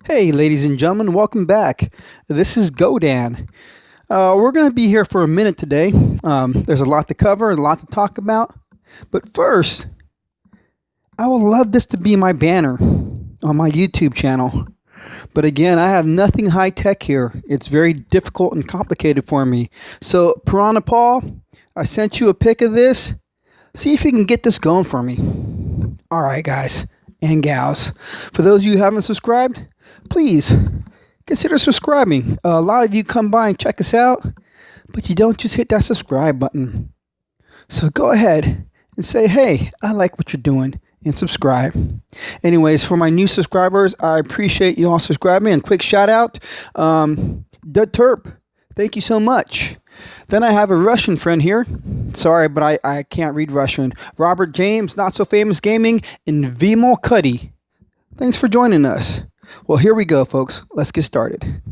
Hey, ladies and gentlemen, welcome back. This is Godan. We're going to be here for a minute today. There's a lot to cover, a lot to talk about. But first, I would love this to be my banner on my YouTube channel. But again, I have nothing high tech here. It's very difficult and complicated for me. So, Piranha Paul, I sent you a pic of this. See if you can get this going for me. All right, guys and gals. For those of you who haven't subscribed, please consider subscribing. A lot of you come by and check us out, but you don't just hit that subscribe button. So go ahead and say, hey, I like what you're doing, and subscribe. Anyways, for my new subscribers, I appreciate you all subscribing. And quick shout out, the Terp, thank you so much. Then I have a Russian friend here. Sorry, but I can't read Russian. Robert James, Not So Famous Gaming, and Vimo Cuddy. Thanks for joining us. Well, here we go, folks. Let's get started.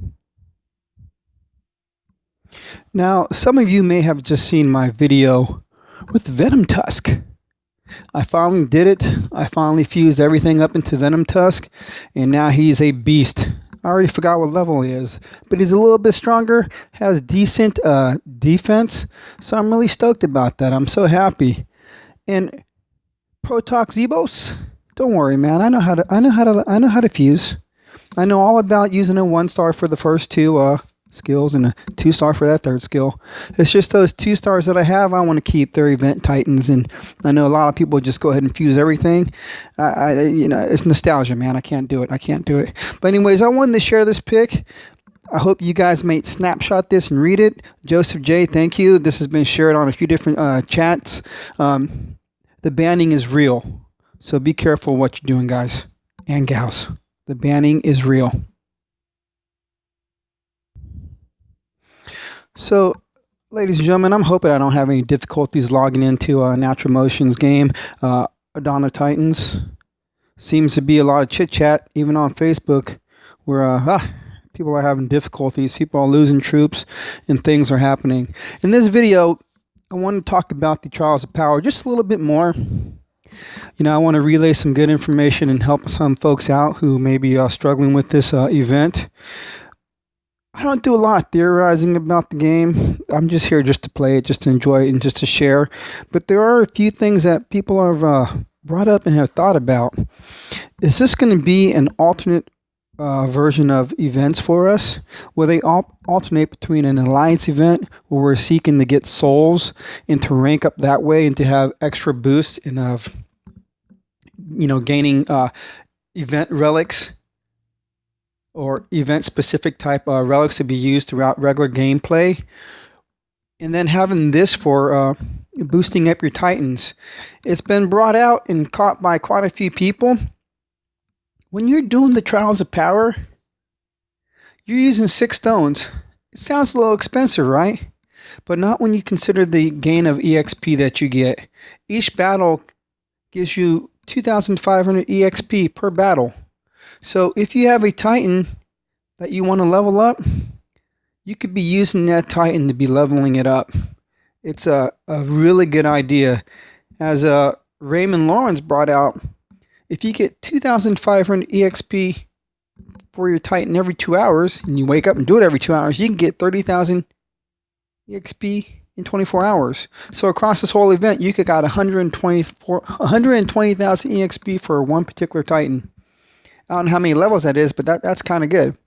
Now, some of you may have just seen my video with Venom Tusk. I finally did it. I finally fused everything up into Venom Tusk, and now he's a beast. I already forgot what level he is, but he's a little bit stronger, has decent defense, so I'm really stoked about that. I'm so happy. And Protox Zebos, don't worry, man. I know how to fuse. I know all about using a 1-star for the first two skills and a 2-star for that third skill. It's just those 2 stars that I have, I want to keep. They're event titans, and I know a lot of people just go ahead and fuse everything. It's nostalgia, man. I can't do it. But anyways, I wanted to share this pic. I hope you guys may snapshot this and read it. Joseph J, thank you. This has been shared on a few different chats. The banning is real, so be careful what you're doing, guys and gals. The banning is real. So, ladies and gentlemen, I'm hoping I don't have any difficulties logging into Natural Motion's game, Dawn of Titans. Seems to be a lot of chit-chat, even on Facebook, where people are having difficulties, people are losing troops, and things are happening. In this video, I want to talk about the Trials of Power just a little bit more. I want to relay some good information and help some folks out who may be struggling with this event. I don't do a lot of theorizing about the game. I'm just here just to play it, just to enjoy it, and just to share. But there are a few things that people have brought up and have thought about. Is this going to be an alternate version of events for us? Will they alternate between an alliance event where we're seeking to get souls and to rank up that way and to have extra boosts and gaining event relics or event-specific type relics to be used throughout regular gameplay, and then having this for boosting up your Titans. It's been brought out and caught by quite a few people. When you're doing the Trials of Power, you're using 6 stones. It sounds a little expensive, right? But not when you consider the gain of EXP that you get. Each battle gives you 2,500 EXP per battle. So if you have a Titan that you want to level up, you could be using that Titan to be leveling it up. It's a really good idea. As Raymond Lawrence brought out, if you get 2,500 EXP for your Titan every 2 hours, and you wake up and do it every 2 hours, you can get 30,000 EXP in 24 hours. So across this whole event, you could got 120,000 EXP for one particular Titan. I don't know how many levels that is, but that's kind of good.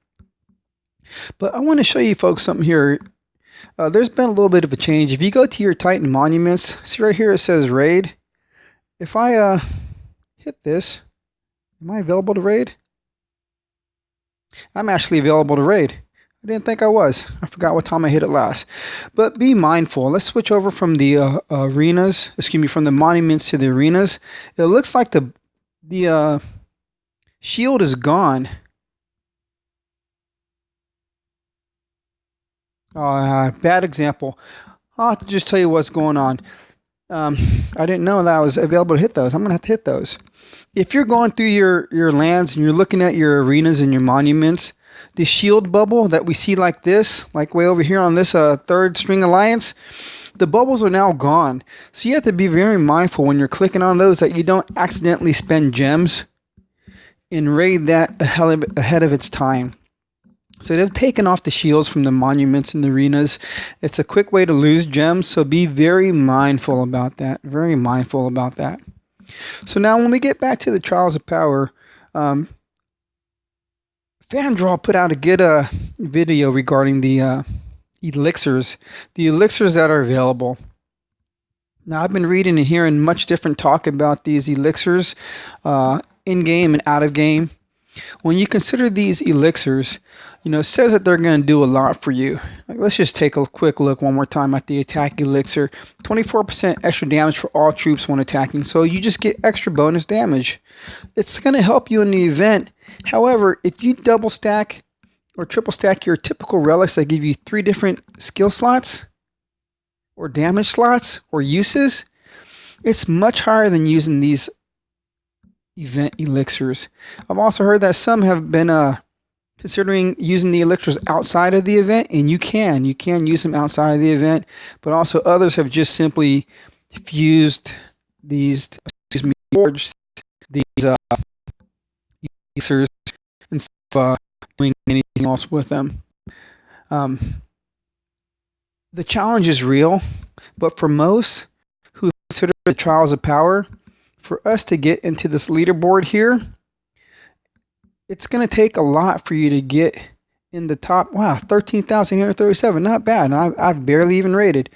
But I want to show you folks something here. There's been a little bit of a change. If you go to your Titan monuments, see right here it says raid. If I hit this, am I available to raid? I'm actually available to raid. I didn't think I was. I forgot what time I hit it last. But be mindful. Let's switch over from the from the monuments to the arenas. It looks like the shield is gone. Bad example. I'll have to just tell you what's going on. I didn't know that I was available to hit those. I'm going to have to hit those. If you're going through your lands and you're looking at your arenas and your monuments, the shield bubble that we see like this, like way over here on this third string alliance, the bubbles are now gone. So you have to be very mindful when you're clicking on those that you don't accidentally spend gems and raid that ahead of its time. So they've taken off the shields from the monuments and the arenas. It's a quick way to lose gems, so be very mindful about that. Very mindful about that. So now when we get back to the Trials of Power, Fandraw put out a good video regarding the elixirs that are available. Now I've been reading and hearing much different talk about these elixirs in-game and out-of-game. When you consider these elixirs, it says that they're going to do a lot for you. Let's just take a quick look one more time at the attack elixir. 24% extra damage for all troops when attacking, so you just get extra bonus damage. It's going to help you in the event. However, if you double stack or triple stack your typical relics that give you 3 different skill slots or damage slots or uses, it's much higher than using these event elixirs. I've also heard that some have been considering using the elixirs outside of the event, and you can use them outside of the event, but also others have just simply fused these forged these elixirs instead of doing anything else with them. The challenge is real, but for most who consider the Trials of Power, for us to get into this leaderboard here, it's going to take a lot for you to get in the top. Wow, 13,837, not bad. I've barely even rated.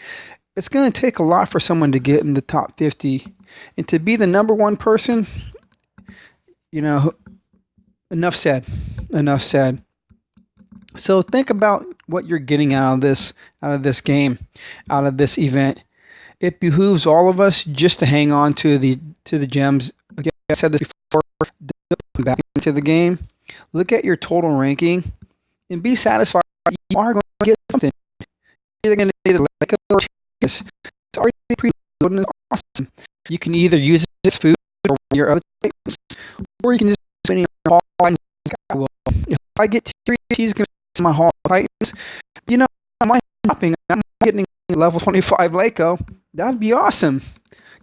It's going to take a lot for someone to get in the top 50. And to be the number 1 person, enough said. Enough said. So think about what you're getting out of this game, out of this event. It behooves all of us just to hang on to the gems. Again, I said this before. Come back into the game. Look at your total ranking, and be satisfied. You are going to get something. You're going to need a like or it's already preloaded and awesome. You can either use it as food or your other things, or you can just put in your hall items. If I get 3, she's going to see my hall items. I'm shopping. I'm getting level 25 Laco. That'd be awesome.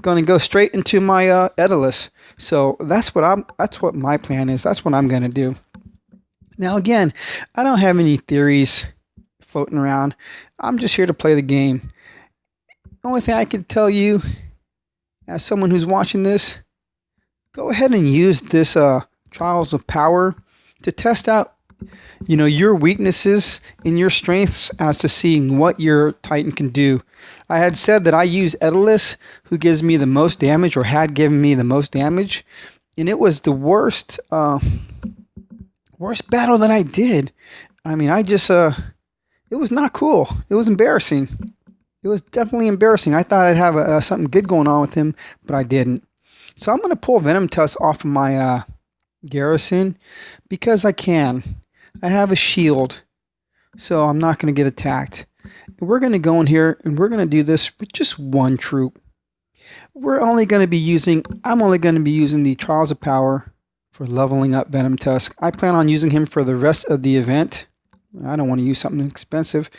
Going to go straight into my Edalus. So that's what my plan is. That's what I'm going to do. Now again, I don't have any theories floating around. I'm just here to play the game. The only thing I can tell you, as someone who's watching this, go ahead and use this Trials of Power to test out your weaknesses and your strengths as to seeing what your Titan can do. I had said that I use Edalus, who gives me the most damage, or had given me the most damage, and it was the worst battle that I did. I mean, it was not cool. It was embarrassing. It was definitely embarrassing. I thought I'd have something good going on with him, but I didn't. So I'm going to pull Venom Tusk off of my garrison because I can. I have a shield, so I'm not going to get attacked. And we're going to go in here and we're going to do this with just 1 troop. I'm only going to be using the Trials of Power for leveling up Venom Tusk. I plan on using him for the rest of the event. I don't want to use something expensive.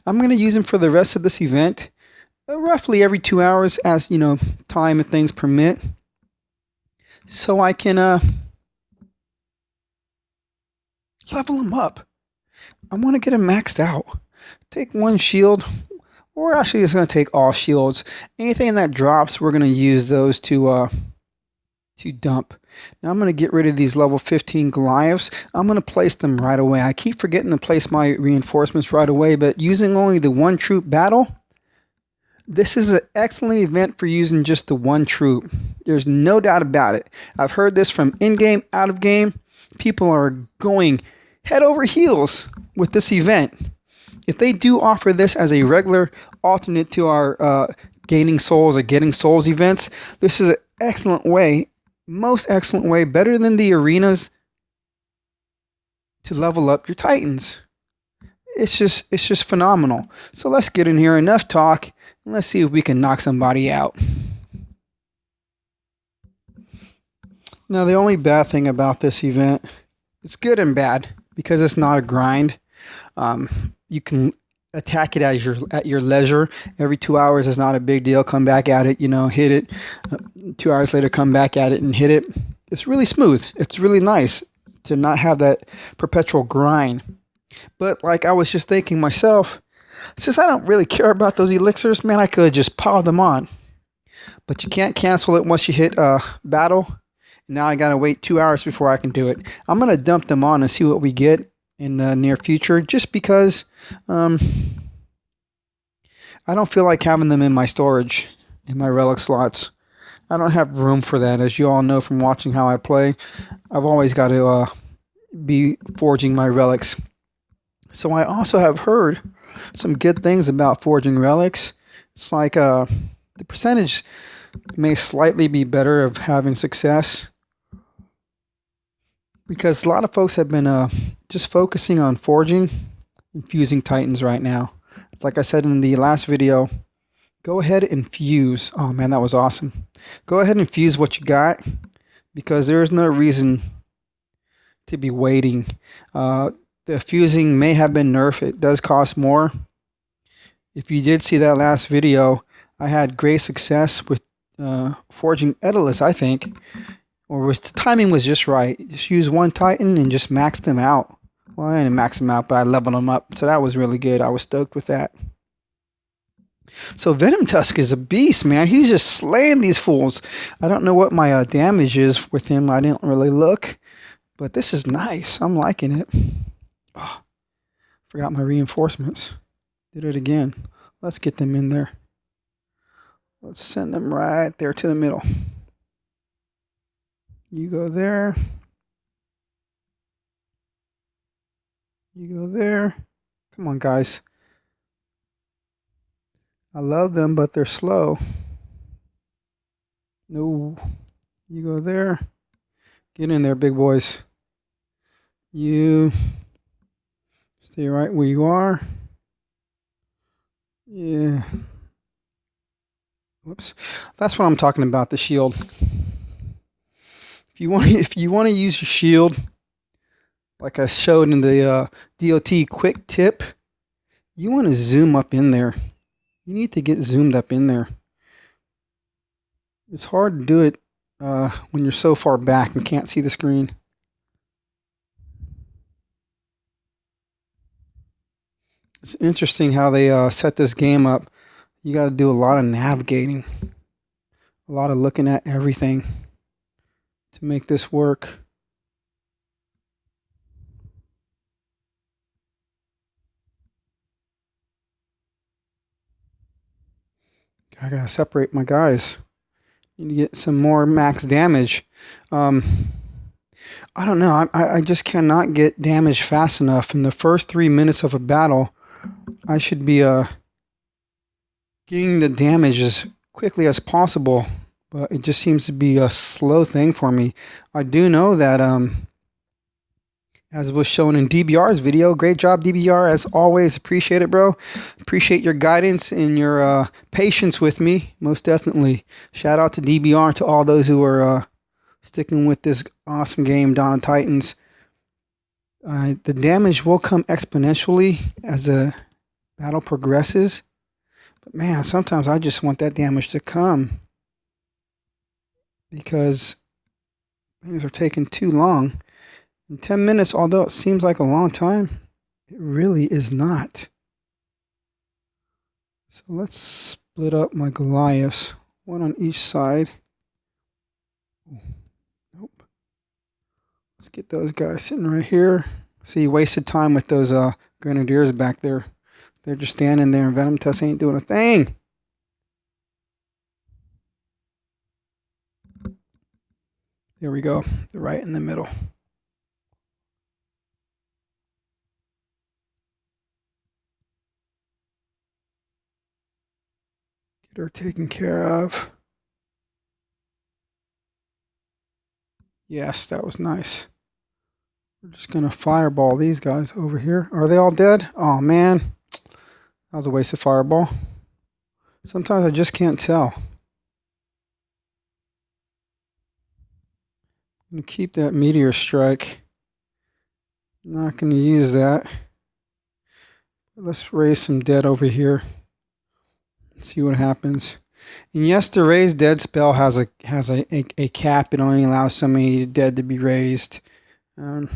I'm going to use him for the rest of this event, roughly every 2 hours, as time and things permit, so I can level him up. I want to get him maxed out. Take 1 shield, or actually it's going to take all shields. Anything that drops, we're going to use those to dump. Now I'm going to get rid of these level 15 Goliaths. I'm going to place them right away. I keep forgetting to place my reinforcements right away, but using only the 1 troop battle, this is an excellent event for using just the 1 troop. There's no doubt about it. I've heard this from in-game, out-of-game. People are going head over heels with this event. If they do offer this as a regular alternate to our gaining souls or getting souls events, this is an excellent way, most excellent way, better than the arenas, to level up your Titans. It's just phenomenal. So let's get in here. Enough talk, and let's see if we can knock somebody out. Now the only bad thing about this event, it's good and bad because it's not a grind. You can attack it at your leisure. Every 2 hours is not a big deal. Come back at it, hit it. 2 hours later, come back at it and hit it. it's really smooth. It's really nice to not have that perpetual grind. But like I was just thinking myself, since I don't really care about those elixirs, man, I could just pile them on. But you can't cancel it once you hit battle. Now I gotta wait 2 hours before I can do it. I'm gonna dump them on and see what we get in the near future, just because I don't feel like having them in my storage, in my relic slots. I don't have room for that, as you all know from watching how I play. I've always got to be forging my relics. So I also have heard some good things about forging relics. It's like the percentage may slightly be better of having success, because a lot of folks have been just focusing on forging and fusing titans right now. Like I said in the last video, go ahead and fuse. Oh man, that was awesome. Go ahead and fuse what you got, because there is no reason to be waiting. The fusing may have been nerfed. It does cost more. If you did see that last video, I had great success with forging Edalus, I think. Or the timing was just right. Just use one Titan and just max them out. Well, I didn't max them out, but I leveled them up. So that was really good. I was stoked with that. So Venom Tusk is a beast, man. He's just slaying these fools. I don't know what my damage is with him. I didn't really look. But this is nice. I'm liking it. Oh, forgot my reinforcements. Did it again. Let's get them in there. Let's send them right there to the middle. You go there. You go there. Come on, guys. I love them, but they're slow. No. You go there. Get in there, big boys. You stay right where you are. Yeah. Whoops. That's what I'm talking about, the shield. If you want to use your shield, like I showed in the DOT quick tip, you want to zoom up in there. You need to get zoomed up in there. It's hard to do it when you're so far back and can't see the screen. It's interesting how they set this game up. You got to do a lot of navigating, a lot of looking at everything to make this work. I gotta separate my guys. Need to get some more max damage. I don't know. I just cannot get damage fast enough. In the first 3 minutes of a battle, I should be getting the damage as quickly as possible. But it just seems to be a slow thing for me. I do know that, as was shown in DBR's video, great job, DBR, as always. Appreciate it, bro. Appreciate your guidance and your patience with me, most definitely. Shout out to DBR and to all those who are sticking with this awesome game, Dawn of Titans. The damage will come exponentially as the battle progresses. But man, sometimes I just want that damage to come, because things are taking too long. In 10 minutes, although it seems like a long time, it really is not. So let's split up my Goliaths, one on each side. Nope. Let's get those guys sitting right here. See, wasted time with those Grenadiers back there. They're just standing there, and Venom Tusk ain't doing a thing. There we go. They're right in the middle. Get her taken care of. Yes, that was nice. We're just going to fireball these guys over here. Are they all dead? Oh, man. That was a waste of fireball. Sometimes I just can't tell. I'm going to keep that meteor strike. Not going to use that. Let's raise some dead over here. See what happens. And yes, the raised dead spell has a cap. It only allows so many dead to be raised. Um,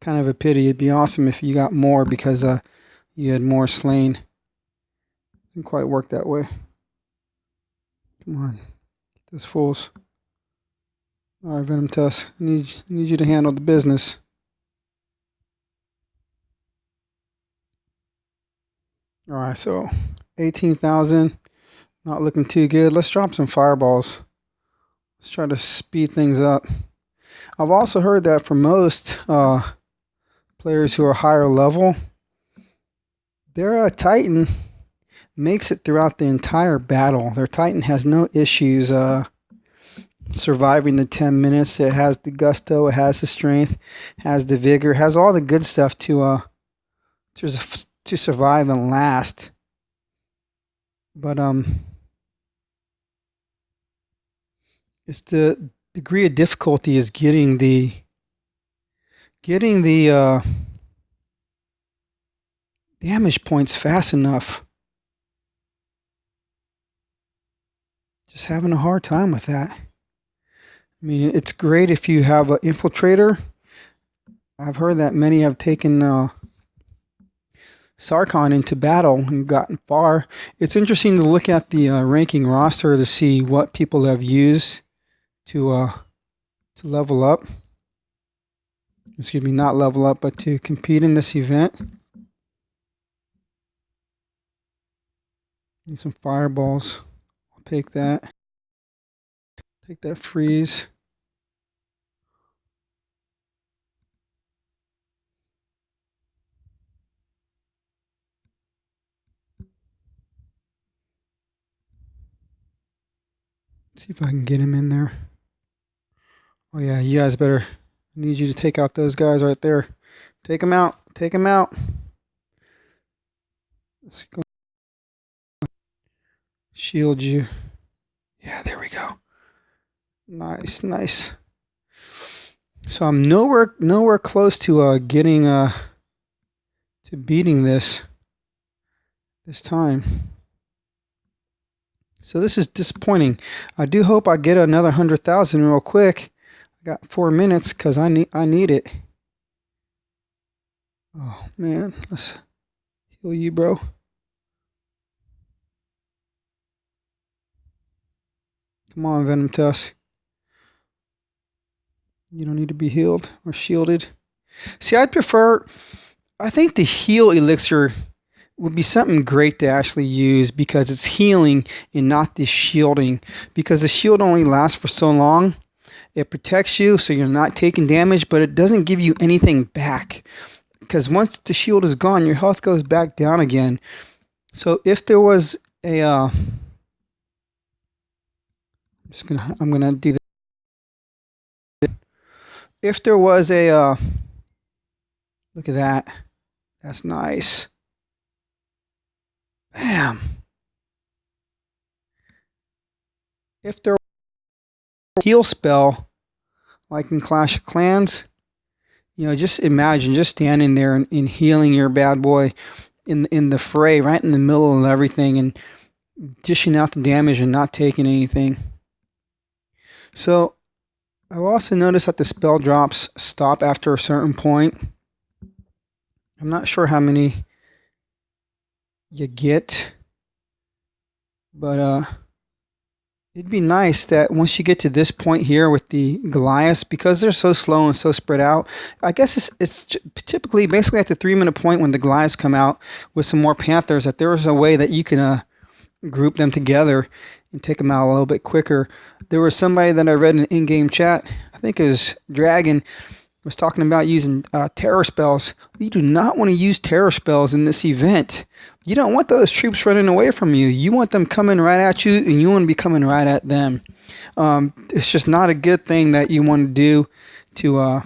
Kind of a pity. It'd be awesome if you got more because you had more slain. Doesn't quite work that way. Come on, get those fools. All right, Venom Tusk. I need you to handle the business. All right, so 18,000. Not looking too good. Let's drop some fireballs. Let's try to speed things up. I've also heard that for most players who are higher level, their Titan makes it throughout the entire battle. Their Titan has no issues surviving the 10 minutes. It has the gusto, it has the strength, has the vigor, has all the good stuff to survive and last. But it's the degree of difficulty is getting the damage points fast enough. Just having a hard time with that. I mean, it's great if you have an infiltrator. I've heard that many have taken Sarkhan into battle and gotten far. It's interesting to look at the ranking roster to see what people have used to level up. Excuse me, not level up, but to compete in this event. Need some fireballs. I'll take that. Take that freeze. See if I can get him in there. Oh yeah, you guys better. I need you to take out those guys right there. Take them out. Take them out. Let's go. Shield you. Yeah, there we go. Nice, nice. So I'm nowhere close to getting to beating this time. So this is disappointing. I do hope I get another 100,000 real quick. I got 4 minutes because I need it. Oh man, let's heal you, bro. Come on, Venom Tusk. You don't need to be healed or shielded. See, I think the heal elixir would be something great to actually use because it's healing and not the shielding. Because the shield only lasts for so long. It protects you so you're not taking damage, but it doesn't give you anything back. Because once the shield is gone, your health goes back down again. So if there was a I'm gonna do this. If there was a look at that. That's nice. Bam. If there was a heal spell like in Clash of Clans, you know, just imagine just standing there and healing your bad boy in the fray, right in the middle of everything, and dishing out the damage and not taking anything. So I've also noticed that the spell drops stop after a certain point. I'm not sure how many you get, but it'd be nice that once you get to this point here with the Goliaths, because they're so slow and so spread out, I guess it's typically basically at the 3-minute point when the Goliaths come out with some more Panthers, that there was a way that you can group them together and take them out a little bit quicker. There was somebody that I read in an in-game chat, I think it was Dragon, was talking about using terror spells. You do not want to use terror spells in this event. You don't want those troops running away from you. You want them coming right at you, and you want to be coming right at them. It's just not a good thing that you want to do to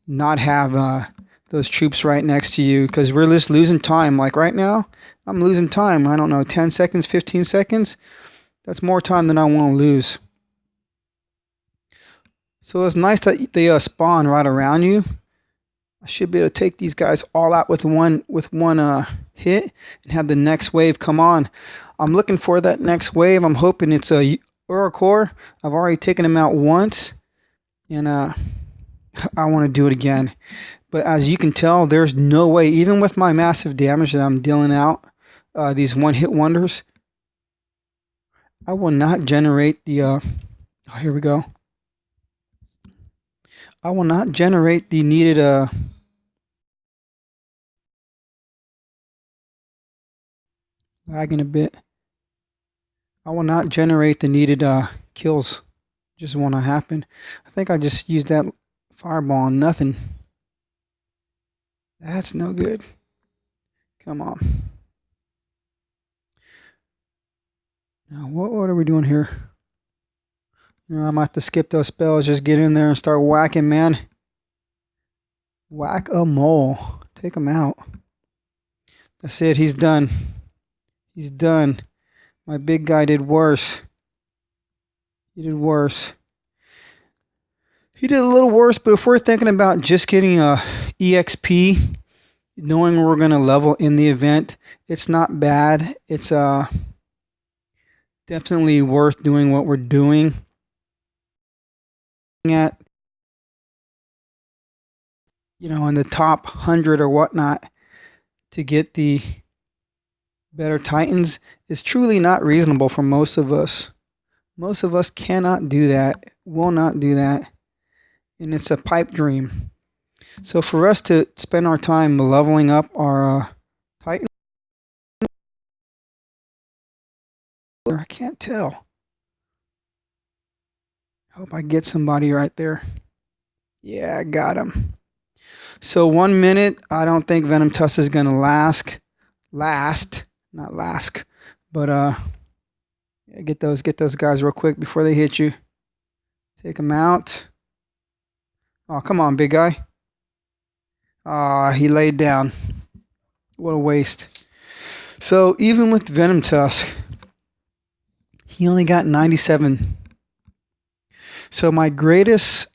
not have those troops right next to you, because we're just losing time. Like right now, I'm losing time. I don't know, 10 seconds, 15 seconds. That's more time than I want to lose. So it's nice that they spawn right around you. I should be able to take these guys all out with one hit and have the next wave come on. I'm looking for that next wave. I'm hoping it's a Orocore. I've already taken him out once, and I want to do it again. But as you can tell, there's no way, even with my massive damage that I'm dealing out, these one-hit wonders, I will not generate the... oh, here we go. I will not generate the needed... lagging a bit. I will not generate the needed kills. Just want to happen. I think I just used that fireball on nothing. That's no good. Come on. Now, what are we doing here? You know, I might have to skip those spells. Just get in there and start whacking, man. Whack a mole. Take him out. That's it. He's done. He's done. My big guy did worse. He did worse. He did a little worse, but if we're thinking about just getting a EXP, knowing we're going to level in the event, it's not bad. It's definitely worth doing what we're doing. At, you know, in the top 100 or whatnot to get the better Titans is truly not reasonable for most of us. Most of us cannot do that, will not do that, and it's a pipe dream. So for us to spend our time leveling up our Titan, I can't tell. I hope I get somebody right there. Yeah, I got him. So 1 minute, I don't think Venom Tusk is going to last, not last, but yeah, get those guys real quick before they hit you. Take them out. Oh, come on, big guy. He laid down. What a waste. So even with Venom Tusk, he only got 97. So my greatest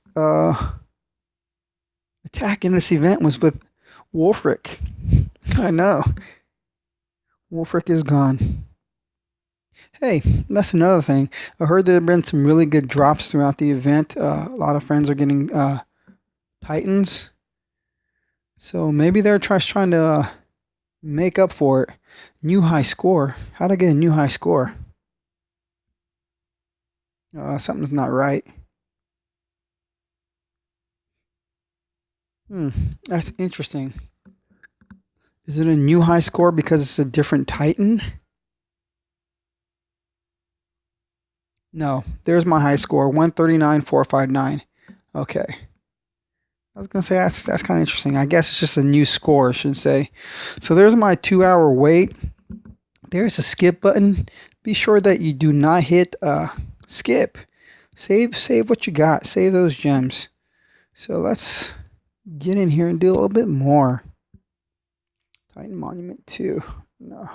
attack in this event was with Wolfric. I know. Wolfric is gone. Hey, that's another thing. I heard there have been some really good drops throughout the event. A lot of friends are getting Titans. So maybe they're trying to make up for it. New high score. How'd I get a new high score? Something's not right. That's interesting. Is it a new high score because it's a different Titan? No, there's my high score, 139,459. Okay. I was going to say that's kind of interesting. I guess it's just a new score, I should say. So there's my 2-hour wait. There's a skip button. Be sure that you do not hit skip. Save what you got. Save those gems. So let's get in here and do a little bit more. Titan Monument 2. No.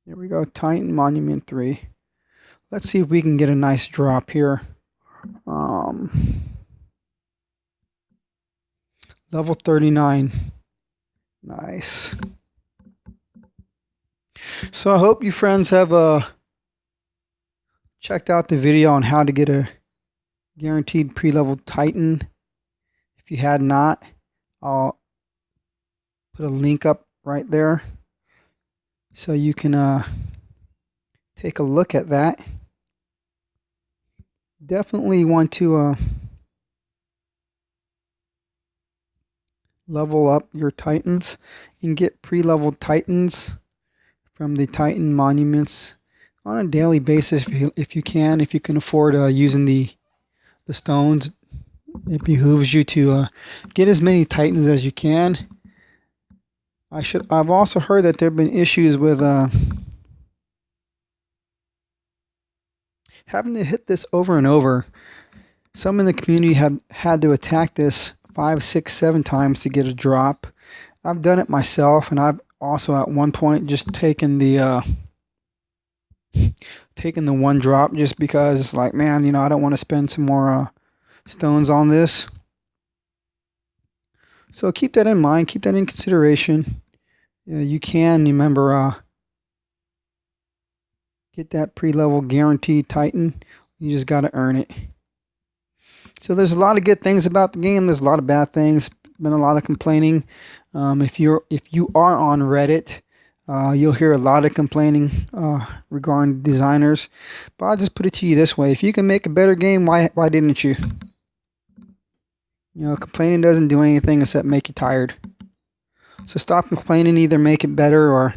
Here we go. Titan Monument 3. Let's see if we can get a nice drop here. Level 39. Nice. So I hope you friends have checked out the video on how to get a guaranteed pre-level Titan. If you had not, I'll put a link up right there so you can take a look at that. Definitely want to level up your Titans and get pre-leveled Titans from the Titan monuments on a daily basis if you can afford using the stones. It behooves you to get as many Titans as you can. I've also heard that there have been issues with having to hit this over and over. Some in the community have had to attack this 5, 6, 7 times to get a drop. I've done it myself, and I've also at one point just taken the taking the one drop just because it's like, man, you know, I don't want to spend some more stones on this. So keep that in mind, keep that in consideration. You can, remember, get that pre-level guaranteed Titan. You just got to earn it. So there's a lot of good things about the game. There's a lot of bad things. Been a lot of complaining. If you are on Reddit, you'll hear a lot of complaining regarding designers. But I'll just put it to you this way: if you can make a better game, why didn't you? You know, complaining doesn't do anything except make you tired. So stop complaining. Either make it better or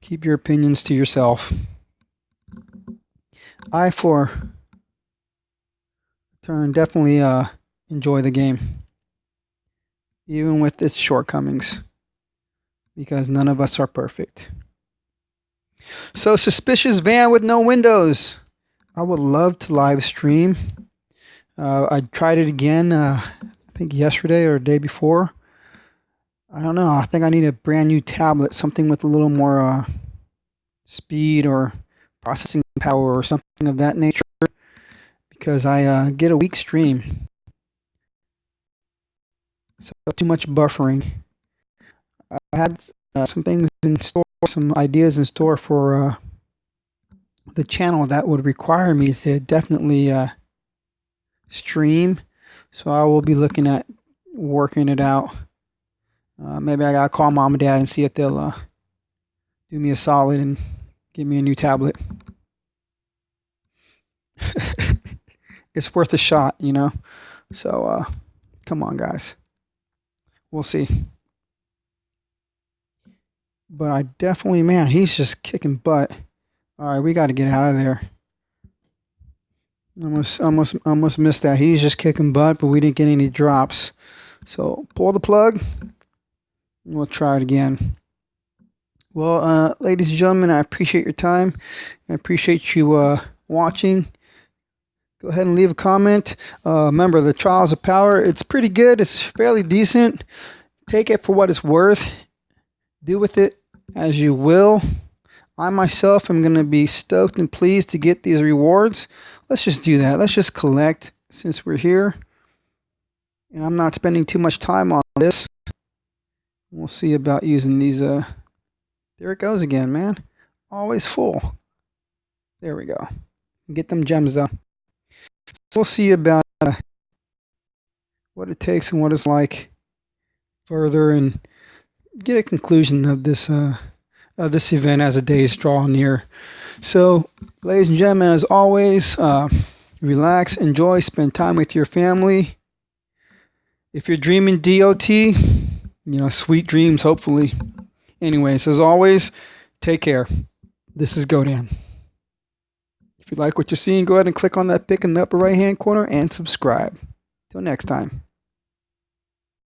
keep your opinions to yourself. I, for turn, definitely enjoy the game, even with its shortcomings, because none of us are perfect. So, suspicious van with no windows. I would love to live stream. I tried it again, I think yesterday or the day before. I don't know. I think I need a brand new tablet, something with a little more speed or processing power or something of that nature, because I get a weak stream. So too much buffering. I had some things in store, some ideas in store for the channel that would require me to definitely stream. So I will be looking at working it out. Maybe I gotta call mom and dad and see if they'll do me a solid and give me a new tablet. It's worth a shot, you know. So come on, guys. We'll see. But I definitely, man, he's just kicking butt. All right, we got to get out of there. Almost missed that. He's just kicking butt, but we didn't get any drops. So pull the plug, and we'll try it again. Well, ladies and gentlemen, I appreciate your time. I appreciate you watching. Go ahead and leave a comment. Remember, the Trials of Power, it's pretty good. It's fairly decent. Take it for what it's worth. Do with it as you will. I myself am going to be stoked and pleased to get these rewards. Let's just do that. Let's just collect since we're here. And I'm not spending too much time on this. We'll see about using these. There it goes again, man. Always full. There we go. Get them gems, though. We'll see about what it takes and what it's like further, and get a conclusion of this event as the days draw near. So, ladies and gentlemen, as always, relax, enjoy, spend time with your family. If you're dreaming DOT, you know, sweet dreams, hopefully. Anyways, as always, take care. This is Godan. If you like what you're seeing, go ahead and click on that pic in the upper right hand corner and subscribe. Till next time.